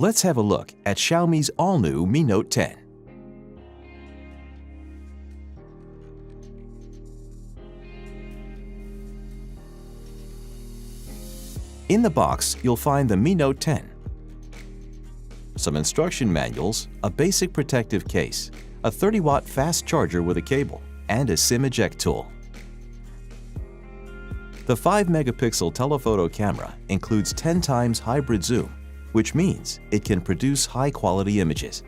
Let's have a look at Xiaomi's all-new Mi Note 10. In the box, you'll find the Mi Note 10, some instruction manuals, a basic protective case, a 30-watt fast charger with a cable, and a SIM eject tool. The 5-megapixel telephoto camera includes 10 times hybrid zoom, which means it can produce high-quality images.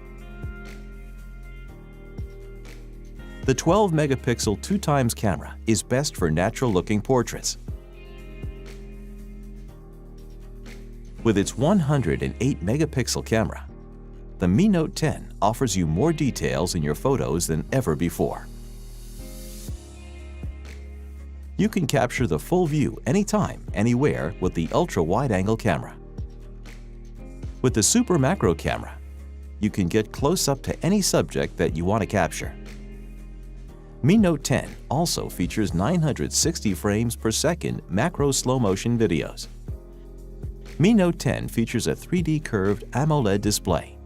The 12-megapixel 2x camera is best for natural-looking portraits. With its 108-megapixel camera, the Mi Note 10 offers you more details in your photos than ever before. You can capture the full view anytime, anywhere with the ultra-wide-angle camera. With the Super Macro camera, you can get close up to any subject that you want to capture. Mi Note 10 also features 960 frames per second macro slow-motion videos. Mi Note 10 features a 3D curved AMOLED display.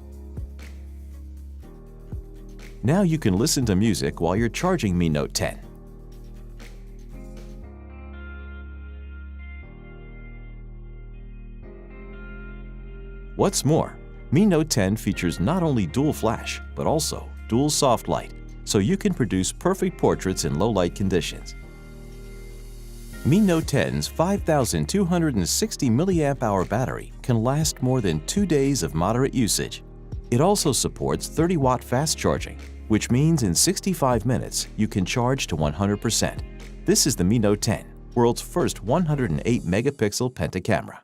Now you can listen to music while you're charging Mi Note 10. What's more, Mi Note 10 features not only dual flash, but also dual soft light, so you can produce perfect portraits in low-light conditions. Mi Note 10's 5,260 mAh battery can last more than 2 days of moderate usage. It also supports 30-watt fast charging, which means in 65 minutes you can charge to 100%. This is the Mi Note 10, world's first 108-megapixel penta camera.